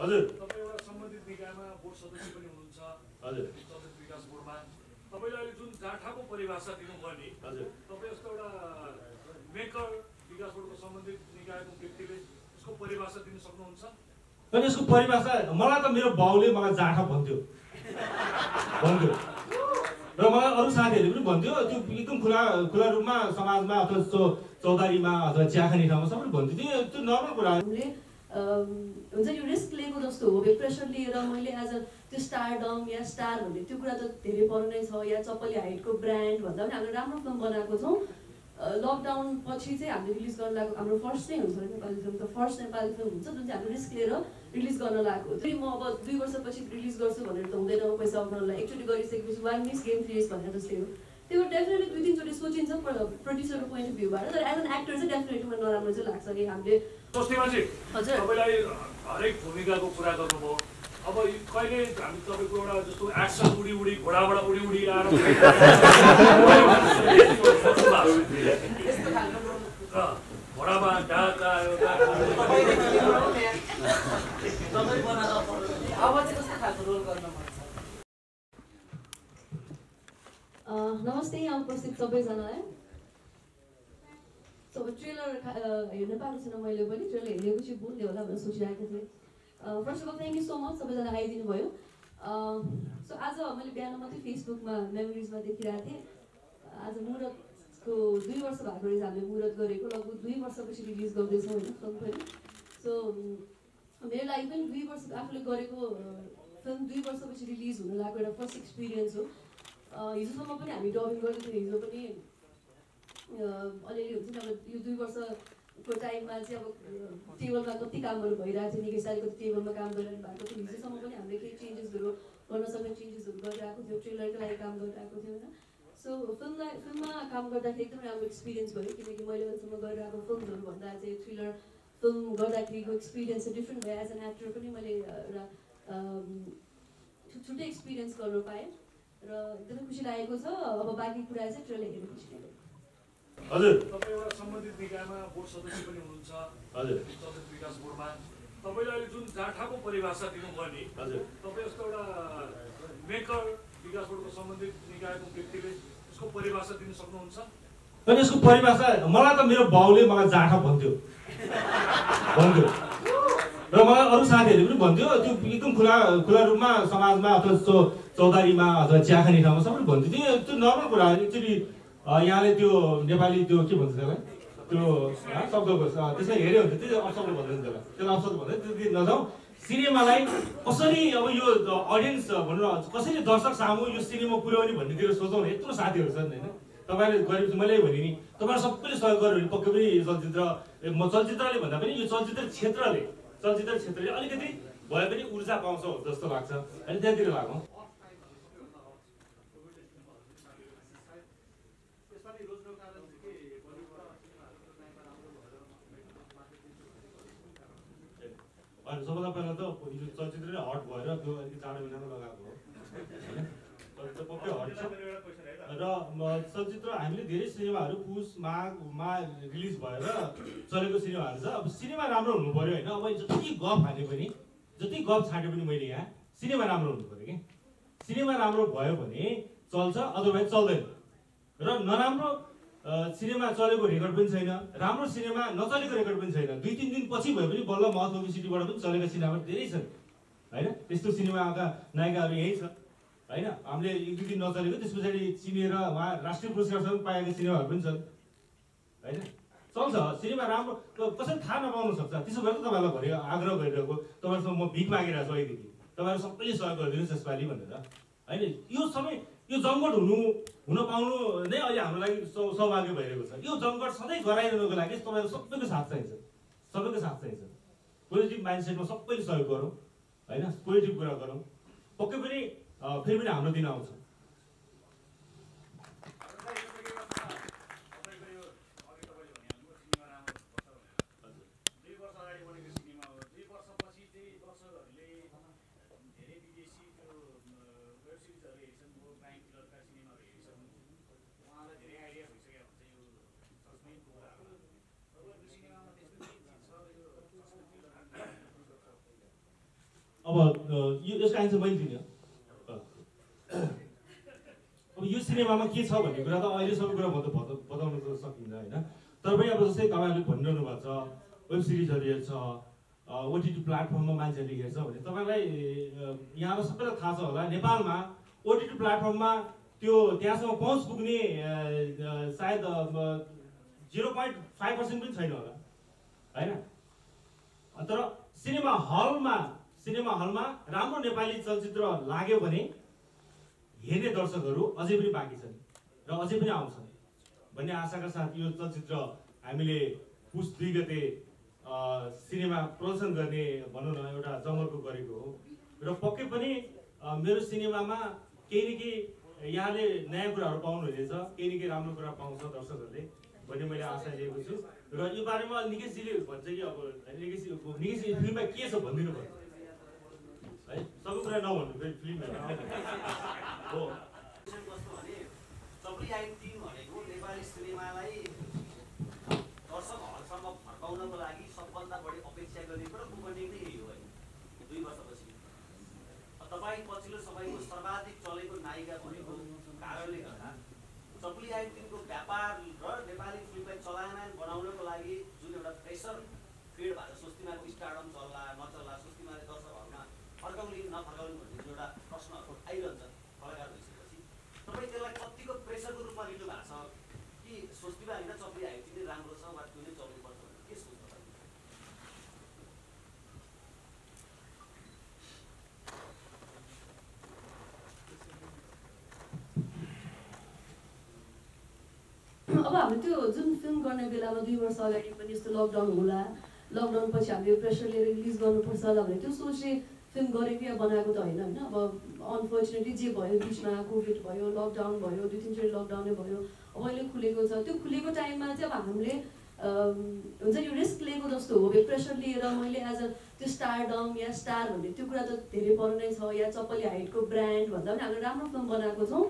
हजुर तपाईँ एउटा सम्बन्धित निकायमा बोर्ड सदस्य पनि हुनुहुन्छ। हजुर चलचित्र विकास बोर्डमा तपाईँले अहिले जुन जाठाको परिभाषा दिनुभयो नि, हजुर तपाईँ यस्तो एउटा मेकर विकास बोर्डको सम्बन्धित निकायको व्यक्तिले यसको परिभाषा दिन सक्नुहुन्छ? अनि यसको परिभाषा मलाई त मेरो बाउले मलाई जाठा भन्थ्यो र मलाई अरू साथीहरूले पनि भन्थ्यो। त्यो एकदम खुला रूपमा समाजमा अथवा चौतारीमा अथवा चियाखाने ठाउँमा सबैले भन्थ्यो। त्यो नर्मल कुरा हो। हुन्छ नि रिस्क लिएको जस्तो हो। प्रेसर लिएर मैले एज अ त्यो स्टारडम या स्टार भन्ने त्यो कुरा त धेरै पर नै छ। या चप्पली हाइटको ब्रान्ड भन्दा पनि हामीले राम्रो फिल्म बनाएको छौँ। लकडाउन पछि चाहिँ हामीले रिलिज गर्न लागेको हाम्रो फर्स्ट नै हुन्छ नेपाली फिल्म, त फर्स्ट नेपाली फिल्म हुन्छ जुन चाहिँ हामीले रिस्क लिएर रिलिज गर्न लागेको। त्यही म अब 2 वर्षपछि रिलिज गर्छु भनेर त हुँदैन। पैसा उठाउनलाई एकचोटि गरिसकेपछि 1 मिस गेम 3 इयर्स भनेर जस्तै हो। त्यो डेफिनेटली 2-3 चोटि सोचिन्छ प्रड्युसरको पोइन्ट अफ भ्यूबाट। तर एज एन एक्टर चाहिँ डेफिनेटली मलाई नराम्रो चाहिँ लाग्छ कि हामीले स्वस्तिमाजी हजुर तपाईँलाई हरेक भूमिकाको कुरा गर्नुभयो। अब कहिले हामी तपाईँको एउटा जस्तो एक्सन उडी घोडाबाट उडी आएर घोडामा ढाका नमस्ते यहाँ उपस्थित सबैजनालाई। सब ट्रेलर हेर्न पाएको छैन मैले पनि। ट्रेलर हेरेपछि बोल्ने होला भनेर सोचिरहेको थिएँ। First of all thank you so much सबैजना आइदिनु भयो। सो आज मैले बिहान मात्रै फेसबुकमा मेमोरिजमा देखिरहेको थिएँ। आज मुहूर्तको 2 वर्ष भएको रहेछ हामीले मुहूर्त गरेको। लगभग 2 वर्षपछि रिलिज गर्दैछौँ होइन फिल्म पनि। सो मेरो लागि पनि 2 वर्ष आफूले गरेको फिल्म 2 वर्षपछि रिलिज हुन लागेको एउटा फर्स्ट एक्सपिरियन्स हो। हिजोसम्म पनि हामी डबिङ गर्दै थियौँ। हिजो पनि अलिअलि हुन्छ नि अब यो 2 वर्षको टाइममा चाहिँ अब टेबलमा कति कामहरू भइरहेको थियो। निकै सालको टेबलमा काम गरिरहनु भएको थियो। हिजोसम्म पनि हामीले केही चेन्जेसहरू गर्न सक्ने चेन्जेसहरू गरिरहेको थियो। ट्रेलरको लागि काम गरिरहेको थियो होइन। सो फिल्ममा काम गर्दाखेरि एकदम राम्रो एक्सपिरियन्स भयो। किनकि मैले अहिलेसम्म गरिरहेको फिल्महरू भन्दा चाहिँ थ्रिलर फिल्म गर्दाखेरिको एक्सपिरियन्स चाहिँ डिफ्रेन्ट भयो। एज एन एक्टर पनि मैले एउटा छुट्टै एक्सपिरियन्स गर्न पाएँ र एकदमै खुसी लागेको छ। अब बाँकी कुरा चाहिँ ट्रेलर हेरेपछि नै। हजुर तपाईँ एउटा सम्बन्धित निकायमा बोर्ड सदस्य पनि हुनुहुन्छ। हजुर चलचित्र विकास बोर्डमा तपाईँले अहिले जुन जाठाको परिभाषा दिनुभयो नि, हजुर तपाईँ यस्तो एउटा मेकर विकास बोर्डको सम्बन्धित निकायको व्यक्तिले यसको परिभाषा दिन सक्नुहुन्छ? अनि यसको परिभाषा मलाई त मेरो बाउले मलाई जाठा भन्थ्यो र मलाई अरू साथीहरूले पनि भन्थ्यो। त्यो एकदम खुला रूपमा समाजमा अथवा चौतारीमा अथवा चियाखाने ठाउँमा सबैले भन्थ्यो। त्यो नर्मल कुरा हो। एक्चुअली यहाँले त्यो नेपाली त्यो के भन्छ त्यसलाई त्यो शब्दको त्यसलाई हेऱ्यो भने त्यो अपशब्द भन्दैन। त्यसलाई अपशब्द भन्दैन। त्यो नजाउँ। सिनेमालाई कसरी अब यो अडियन्स भनौँ न कसरी दर्शक सामु यो सिनेमा पुर्याउने भन्नेतिर सोचौँ न। यत्रो साथीहरू छन् होइन। तपाईँले गरेपछि मैले भने नि तपाईँहरू सबैले सहयोग गर्यो भने पक्कै पनि चलचित्रले भन्दा पनि यो चलचित्र क्षेत्रले अलिकति भए पनि ऊर्जा पाउँछ जस्तो लाग्छ। अनि त्यहाँतिर लागौँ। अनि सबभन्दा पहिला त हिजो चलचित्रले हट भएर त्यो अलिकति जाडो महिनामा लगाएको हो होइन। चलचित्र पक्कै हट छ र चलचित्र हामीले धेरै सिनेमाहरू पुस माघमा रिलिज भएर चलेको सिनेमाहरू छ। अब सिनेमा राम्रो हुनु पऱ्यो होइन। अब जति गफ हाने पनि जति गफ छाट्यो पनि मैले यहाँ सिनेमा राम्रो हुनु पऱ्यो कि। सिनेमा राम्रो भयो भने चल्छ, अदरवाइज चल्दैन। र नराम्रो सिनेमा चलेको रेकर्ड पनि छैन। राम्रो सिनेमा नचलेको रेकर्ड पनि छैन। 2-3 दिन पछि भयो पनि बल्ल महत्त्व सिटीबाट पनि चलेका सिनेमा धेरै छन् होइन। त्यस्तो सिनेमाका नायिकाहरू यही छ होइन। हामीले 1-2 दिन नचलेको त्यस पछाडि चिनेर उहाँ राष्ट्रिय पुरस्कारसम्म पाएका सिनेमाहरू पनि छन् होइन। चल्छ सिनेमा राम्रो। कसैले थाहा नपाउनु सक्छ। त्यसो भएर त तपाईँलाई भरे आग्रह गरिरहेको तपाईँहरूसँग म भिख मागिरहेको छु अहिलेदेखि। तपाईँहरू सबैले सहयोग गरिदिनुहोस् यसपालि भनेर होइन। यो समय यो जमघट हुन पाउनु नै अहिले हाम्रो लागि सौभाग्य भइरहेको छ। यो जमघट सधैँ गराइदिनुको लागि तपाईँहरू सबैको साथ चाहिन्छ। पोजिटिभ माइन्डसेटमा सबैले सहयोग गरौँ होइन। पोजिटिभ कुरा गरौँ। पक्कै पनि फेरि पनि हाम्रो दिन आउँछ। अब यसको आन्सर मैले दिने अब यो सिनेमामा के छ भन्ने कुरा त अहिले सबै कुरा म त बताउन त सकिन्न होइन। तर पनि अब जस्तै तपाईँहरूले भनिरहनु भएको छ वेब सिरिजहरू हेर्छ ओटिटी प्लेटफर्ममा मान्छेहरूले हेर्छ भने तपाईँलाई यहाँको सबैलाई थाहा छ होला नेपालमा ओटिटी प्लेटफर्ममा त्यो त्यहाँसम्म पहुँच पुग्ने सायद 0.5% पनि छैन होला होइन। तर सिनेमा हलमा राम्रो नेपाली चलचित्र लाग्यो भने हेर्ने दर्शकहरू अझै पनि बाँकी छन् र अझै पनि आउँछन् भन्ने आशाका साथ यो चलचित्र हामीले पुस 2 गते सिनेमा प्रदर्शन गर्ने भनौँ न एउटा जमर्को गरेको हो र पक्कै पनि मेरो सिनेमामा केही न केही यहाँले नयाँ कुराहरू पाउनुहुनेछ, केही न केही राम्रो कुरा पाउँछ दर्शकहरूले भन्ने मैले आशा लिएको छु। र यो बारेमा निकेशजीले भन्छ कि अब निकेशजी फिल्ममा के छ भनिदिनु पर्छ है, सबै कुरा नभन्नु फेरि फिल्महरू हो। चप्ली आइट टिम भनेको नेपाली सिनेमालाई दर्शक हलसम्म फर्काउनको लागि सबभन्दा बढी अपेक्षा गरेको र ओपनिङ नै यही हो है 2 वर्षपछि। तपाईँ पछिल्लो समयको सर्वाधिक चलेको नायिका भनेको कारणले गर्दा चप्ली आइट टिमको व्यापार र नेपाली फिल्मलाई चलायमान बनाउनको लागि जुन एउटा प्रेसर क्रिएट भएको छ, स्वस्तिमाको स्टारडम चल्ला नचल्ला, स्वस्तिमाले दर्शकहरूमा फर्काउने नफर्काउने भन्ने जुन एउटा प्रश्नहरू आइरहन्छ कलाकार भइसकेपछि तपाईँ त्यसलाई कतिको प्रेसरको रूपमा लिनु भएको छ कि स्वस्तिमा होइन चप्ली आइट टिम नै राम्रो छ वा त्यो नै चल्नुपर्छ भनेर के सोच्नु पर्छ? अब हामी त्यो जुन फिल्म गर्ने बेलामा 2 वर्ष अगाडि पनि यस्तो लकडाउन होला, लकडाउन पछि हामीले प्रेसर लिएर रिलिज गर्नुपर्छ होला भने त्यो सोचले फिल्म गरेको या बनाएको त होइन होइन। अब अनफर्चुनेटली जे भयो बिचमा कोभिड भयो, लकडाउन भयो, 2-3 लकडाउनै भयो, अब अहिले खुलेको छ। त्यो खुलेको टाइममा चाहिँ अब हामीले हुन्छ नि रिस्क लिएको जस्तो हो। प्रेसर लिएर मैले एज अ त्यो स्टारडम या स्टार भन्ने त्यो कुरा त धेरै पर नै छ, या चप्पली हाइटको ब्रान्ड भन्दा पनि हामीले राम्रो फिल्म बनाएको छौँ।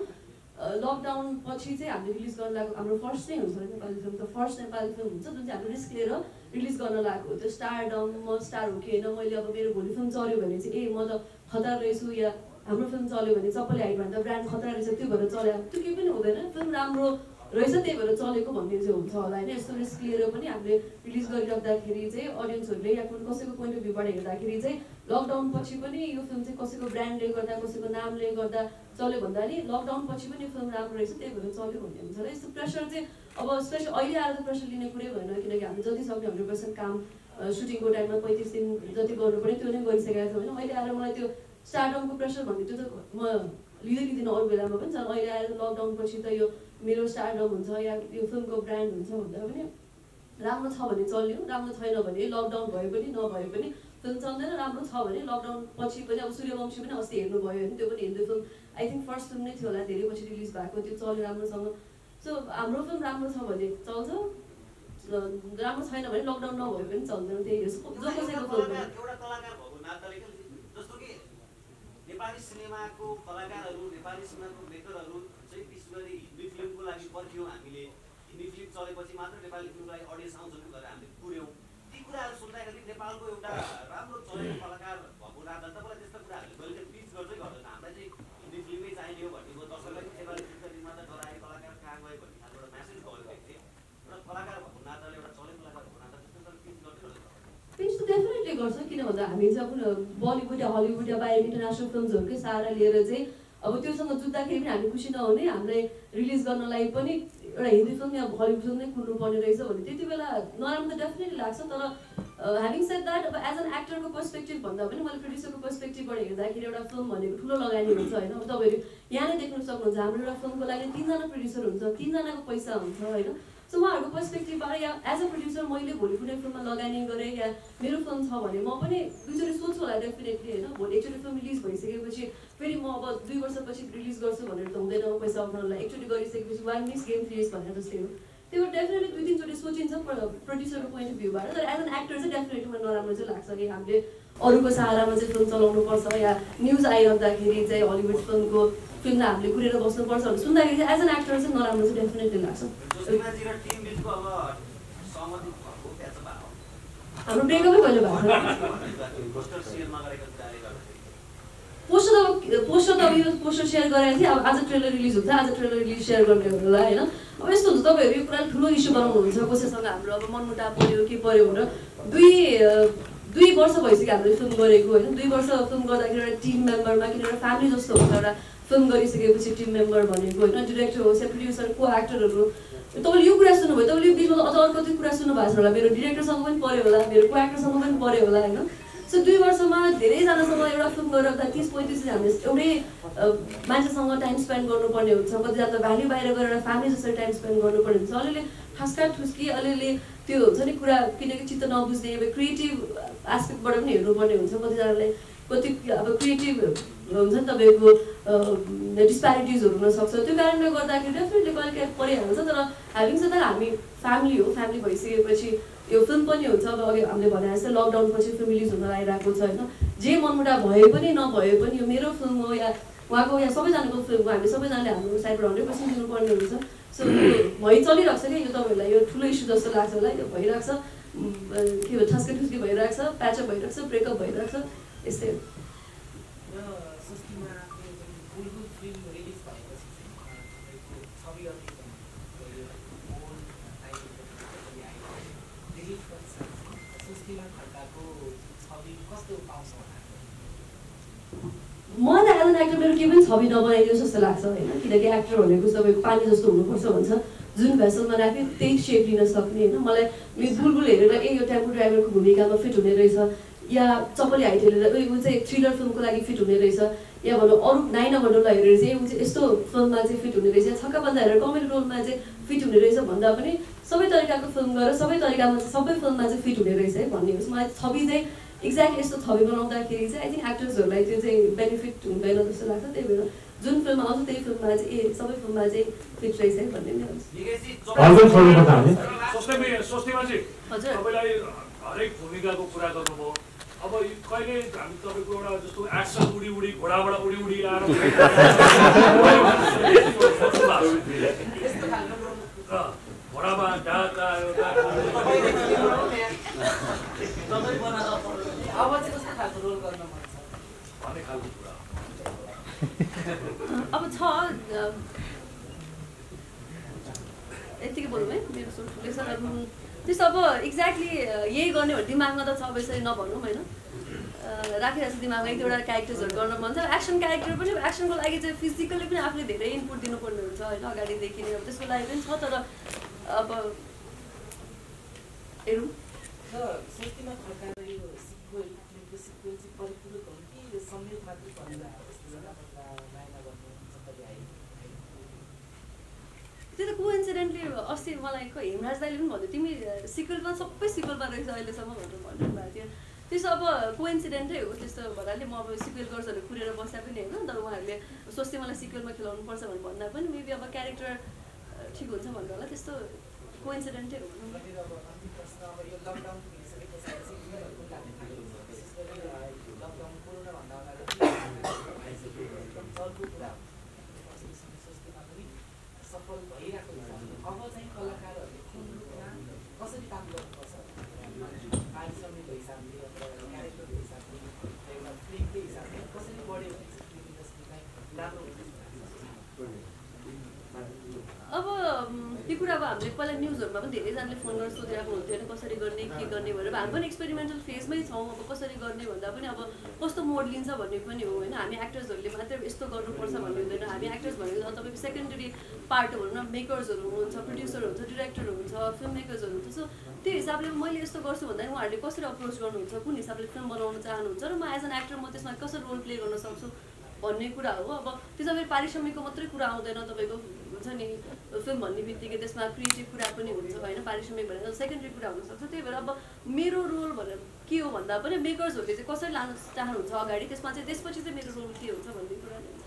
लकडाउन पछि चाहिँ हामीले रिलिज गर्न लागेको हाम्रो फर्स्ट नै हुन्छ नेपाली फिल्म, त फर्स्ट नेपाली फिल्म हुन्छ जुन चाहिँ हामीले रिस्क लिएर रिलिज गर्न लागेको हो। त्यो स्टारडम म स्टार हो कि होइन, मैले अब मेरो भोलि फिल्म चल्यो भने चाहिँ म त खतरा रहेछु, या हाम्रो फिल्म चल्यो भने चप्पली हाइट भन्दा ब्रान्ड खतरा रहेछ त्यो भएर चल्यो, त्यो केही पनि हुँदैन। फिल्म राम्रो रहेछ त्यही भएर चलेको भन्ने चाहिँ हुन्छ होला होइन। यस्तो रिस्क लिएर पनि हामीले रिलिज गरिराख्दाखेरि चाहिँ अडियन्सहरूले या कसैको पोइन्ट अफ भ्यूबाट हेर्दाखेरि चाहिँ लकडाउन पछि पनि यो फिल्म चाहिँ कसैको ब्रान्डले गर्दा कसैको नामले गर्दा चल्यो भन्दा नि लकडाउन पछि पनि यो फिल्म राम्रो रहेछ त्यही भएर चल्यो भन्ने हुन्छ र यस्तो प्रेसर चाहिँ अब स्पेसली अहिले आएर त प्रेसर लिने कुरै भएन, किनकि हामी जति सक्ने 100% काम सुटिङको टाइममा 35 दिन जति गर्नु पऱ्यो त्यो नै गरिसकेका छौँ होइन। अहिले आएर मलाई त्यो स्टारडमको प्रेसर भन्ने त्यो त म लिँदिनँ अरू बेलामा पनि, तर अहिले आएर लकडाउन पछि त यो मेरो स्टारडम हुन्छ या यो फिल्मको ब्रान्ड हुन्छ भन्दा पनि राम्रो छ भने चल्यो, राम्रो छैन भने लकडाउन भए पनि नभए पनि फिल्म चल्दैन। राम्रो छ भने लकडाउन पछि पनि अब सूर्यवंशी पनि अस्ति हेर्नुभयो होइन, त्यो पनि Hindi film I think first film नै थियो होला, धेरै पछि रिलिज भएको, त्यो चल्यो राम्रोसँग। सो हाम्रो फिल्म राम्रो छ भने चल्छ, राम्रो छैन भने लकडाउन नभए पनि चल्दैन। त्यही हो जो कसैको फिल्म एउटा कलाकार भएको नाताले जस्तो कि नेपाली सिनेमाको कलाकारहरू, नेपाली सिनेमाको मेकरहरू चाहिँ विशेष गरी हिन्दी फिल्मको लागि पर्ख्यौँ हामीले, हिन्दी फिल्म चलेपछि मात्र नेपाली फिल्मको लागि अडियन्स आउँछ भनेर हामीले पुर्यौँ। ती कुराहरू सुन्दाखेरि नेपालको एउटा राम्रो चलेको कलाकार भएको नाता तपाईँलाई त्यस्ता कुराहरूले कहिले पिच गर्दै गर्दैन, हामीलाई चाहिँ हिन्दी फिल्मै चाहिने हो भन्ने दर्शकलाई नेपाली फिल्मका निर्माता डराए कलाकार कहाँ गयो भन्ने खालको एउटा म्यासेज गएको थिएँ। एउटा कलाकार भएको नाताले, एउटा चलेको कलाकार भएको नाता त्यस्तो पिच गर्दै गर्दैन। पिच त डेफिनेटली गर्छ, किन भन्दा हामी चाहिँ अब बलिउड या हलिउड या बाहिर इन्टरनेसनल फिल्महरूकै सहारा लिएर चाहिँ अब त्योसँग जुत्दाखेरि पनि हामी खुसी नहुने, हामीलाई रिलिज गर्नलाई पनि एउटा हिन्दी फिल्म या हलिउड फिल्म नै कुर्नुपर्ने रहेछ भने त्यति बेला नराम्रो त डेफिनेटली लाग्छ। तर ह्याभिङ सेड द्याट अब एज एन एक्टरको पर्सपेक्टिभ भन्दा पनि मैले प्रड्युसरको पर्सपेक्टिभबाट हेर्दाखेरि एउटा फिल्म भनेको ठुलो लगानी हुन्छ होइन। अब तपाईँहरू यहाँ नै देख्न सक्नुहुन्छ हाम्रो एउटा फिल्मको लागि 3 जना प्रड्युसर हुन्छ, 3 जनाको पैसा हुन्छ होइन। सो उहाँहरूको पर्सपेक्टिभबाट या एज अ प्रड्युसर मैले भोलि कुनै फिल्ममा लगानी गरेँ या मेरो फिल्म छ भने म पनि दुईचोटि सोच्छु होला डेफिनेटली होइन। भोलि एकचोटि फिल्म रिलिज भइसकेपछि फेरि म अब 2 वर्षपछि रिलिज गर्छु भनेर त हुँदैन पैसा उठाउनलाई, एकचोटि गरिसकेपछि 1 मिस गेम 3 इयर्स भनेर जस्तै हो। त्यो डेफिनेटली 2-3 चोटि सोचिन्छ प्रड्युसरको पोइन्ट अफ भ्यूबाट। तर एज एन एक्टर चाहिँ डेफिनेटली मलाई नराम्रो चाहिँ लाग्छ कि हामीले अरूको सहारामा चाहिँ फिल्म चलाउनुपर्छ या न्युज आइरहँदाखेरि चाहिँ हलिउड फिल्मको फिल्मलाई हामीले कुरेर बस्नुपर्छ भनेर सुन्दाखेरि चाहिँ एज एन एक्टर चाहिँ नराम्रो चाहिँ डेफिनेटली लाग्छ। हाम्रो ब्रेकअपै कहिले भएको छैन। पोस्टर सेयर नगरेको कुराले गर्दाखेरि पोस्टर त अब यो पोस्टर सेयर गरेको थिएँ। अब आज ट्रेलर रिलिज हुन्छ, आज ट्रेलर रिलिज सेयर गर्ने होला होइन। अब यस्तो हुन्छ तपाईँहरू यो कुराले ठुलो इस्यु बनाउनुहुन्छ, कसैसँग हाम्रो अब मनमुटाव पऱ्यो के पऱ्यो भनेर। दुई वर्ष भइसक्यो हामीले फिल्म गरेको होइन। 2 वर्ष फिल्म गर्दाखेरि एउटा टिम मेम्बरमा किन एउटा फ्यामिली जस्तो हुन्छ। एउटा फिल्म गरिसकेपछि टिम मेम्बर भनेको होइन, डिरेक्टर होस् या प्रोड्युसर को एक्टरहरू। तपाईँले यो कुरा सुन्नुभयो, तपाईँले यो बिचमा अझ अर्को कति कुरा सुन्नुभएको छ होला। मेरो डिरेक्टरसँग पनि पऱ्यो होला, मेरो को एक्टरसँग पनि पऱ्यो होला होइन। सो 2 वर्षमा धेरैजनासँग एउटा फिल्म गरेर 30-35 दिन हामीले एउटै मान्छेसँग टाइम स्पेन्ड गर्नुपर्ने हुन्छ। कतिजना त भ्याल्यु बाहिर गएर एउटा फ्यामिली जसरी टाइम स्पेन्ड गर्नुपर्ने हुन्छ। अलिअलि ठस्का ठुस्की अलिअलि त्यो हुन्छ नि कुरा, किनकि चित्त नबुझ्ने अब क्रिएटिभ एस्पेक्टबाट पनि हेर्नुपर्ने हुन्छ। कतिजनालाई कति अब क्रिएटिभ हुन्छ नि तपाईँको डिस्प्यारिटिजहरू हुनसक्छ। त्यो कारणले गर्दाखेरि डेफिनेटली कहिले काहीँ परिहाल्छ। तर ह्याभिङ सेड द्याट हामी फ्यामिली हो। फ्यामिली भइसकेपछि यो फिल्म पनि हुन्छ। अब अघि हामीले भने जस्तै लकडाउनपछि फिल्म रिलिज हुन आइरहेको छ होइन। जे मनमुटाव भए पनि नभए पनि यो मेरो फिल्म हो या उहाँको या सबैजनाको फिल्म हो। हामी सबैजनाले हाम्रो साइडबाट 100% दिनुपर्ने हुन्छ। सो भइ चलिरहेको छ कि यो तपाईँहरूलाई यो ठुलो इस्यु जस्तो लाग्छ होला। यो भइरहेको छ, के भन्छ ठस्के ठुस्की भइरहेको छ, प्याचअप भइरहेको छ, ब्रेकअप भइरहेको छ, यस्तै हो। मलाई एज एन एक्टर मेरो केही पनि छवि नबनाइदियोस् जस्तो लाग्छ होइन। किनकि एक्टर भनेको तपाईँको पानी जस्तो हुनुपर्छ भन्छ। जुन भेसलमा राख्यो त्यही सेप लिन सक्ने होइन। मलाई यो बुलबुल हेरेर यो टेम्पो ड्राइभरको भूमिकामा फिट हुने रहेछ, या चप्पली हाइट हेरेर ऊ चाहिँ थ्रिलर फिल्मको लागि फिट हुने रहेछ, या भनौँ अरू नाइना मण्डललाई हेरेर चाहिँ ऊ चाहिँ यस्तो फिल्ममा चाहिँ फिट हुने रहेछ, छक्का बन्दा हेरेर कमेडी रोलमा चाहिँ फिट हुने रहेछ भन्दा पनि सबै तरिकाको फिल्म गरेर सबै तरिकामा चाहिँ सबै फिल्ममा चाहिँ फिट हुने रहेछ है भन्ने होस्। मलाई छवि चाहिँ एक्ज्याक्टली यस्तो छवि बनाउँदाखेरि चाहिँ आई थिङ्क एक्टर्सहरूलाई त्यो चाहिँ बेनिफिट हुँदैन जस्तो लाग्छ। त्यही भएर जुन फिल्ममा आउँछ त्यही फिल्ममा चाहिँ सबै फिल्ममा चाहिँ फिट रहेछ है भन्ने नै हुन्छ। हजुर तपाईँलाई हरेक भूमिकाको कुरा गर्नुभयो। अब कहिले हामी तपाईँको एउटा जस्तो एक्सन उडी घोडाबाट उडी आएर घोडामा ढाक आयो अब चाहिँ कस्तो खालको रोल गर्न मन छ भन्ने खालको कुरा अब छ यतिकै बोलौँ है। मेरो सोच ठुलै छ। त्यस्तो अब एक्ज्याक्टली यही गर्ने भने दिमागमा त छ, अब यसरी नभनौँ होइन। राखिरहेको छ दिमागमा 1-2वटा क्यारेक्टर्सहरू गर्न मन छ। एक्सन क्यारेक्टर पनि एक्सनको लागि चाहिँ फिजिकली पनि आफूले धेरै इनपुट दिनुपर्ने हुन्छ होइन। अगाडिदेखि नै अब त्यसको लागि पनि छ। तर अब हेरौँ सस्तीमा खड्काएर यो सिक्वेल फिल्मको सिक्वेल चाहिँ परिपूरक हो कि संयोग मात्रै पर्ने त्यो त कोइन्सिडेन्टली अस्ति मलाई हेमराज दाइले पनि भन्यो तिमी सिक्वेलमा सबै सिक्वेलमा रहेछ अहिलेसम्म भनेर भन्नुभएको थियो। त्यसो अब कोइन्सिडेन्टै हो। त्यस्तो भन्नाले म अब सिक्वेल गर्छ भनेर कुरेर बस्दा पनि होइन। तर उहाँहरूले सोच्थे मलाई सिक्वेलमा खेलाउनु पर्छ भनेर भन्दा पनि मेबी अब क्यारेक्टर ठिक हुन्छ भनेर होला। त्यस्तो कोइन्सिडेन्टै हो। सफल भइरहेको छ। अब चाहिँ कलाकारहरूले फिल्ममा कसरी काम गर्नुपर्छ पारिश्रमिकको हिसाबले अथवा क्यारेक्टरको हिसाबले एउटा फिल्मकै हिसाबले कसरी बढ्यो भने चाहिँ फिल्म इन्डस्ट्रीलाई राम्रो हुन्छ। अब यो कुरा अब हामीले पहिला न्युजहरूमा पनि धेरैजनाले फोन गरेर सोधिरहेको हुन्थ्यो होइन कसरी गर्ने के गर्ने भनेर। हामी पनि एक्सपेरिमेन्टल फेजमै छौँ। अब कसरी गर्ने भन्दा पनि अब कस्तो मोड लिन्छ भन्ने पनि हो होइन। हामी एक्टर्सहरूले मात्रै यस्तो गर्नुपर्छ भन्ने हुँदैन। हामी एक्टर्स भनेको तपाईँको सेकेन्डरी पार्ट भनौँ न, मेकर्सहरू हुनुहुन्छ, प्रड्युसर हुन्छ, डिरेक्टर हुन्छ, फिल्म मेकर्सहरू हुन्छ। सो त्यो हिसाबले मैले यस्तो गर्छु भन्दा उहाँहरूले कसरी अप्रोच गर्नुहुन्छ, कुन हिसाबले फिल्म बनाउन चाहनुहुन्छ र म एज एन एक्टर म त्यसमा कसरी रोल प्ले गर्न सक्छु भन्ने कुरा हो। अब त्यसमा फेरि पारिश्रमिकको मात्रै कुरा आउँदैन। तपाईँको हुन्छ नि फिल्म भन्ने बित्तिकै त्यसमा क्रिएटिभ कुरा पनि हुन्छ होइन। पारिश्रमिक भनेर सेकेन्डरी कुरा हुनसक्छ। त्यही भएर अब मेरो रोल भनेर के हो भन्दा पनि मेकर्सहरूले चाहिँ कसरी लान चाहनुहुन्छ अगाडि, त्यसमा चाहिँ त्यसपछि चाहिँ मेरो रोल के हुन्छ भन्ने कुरा नै हुन्छ।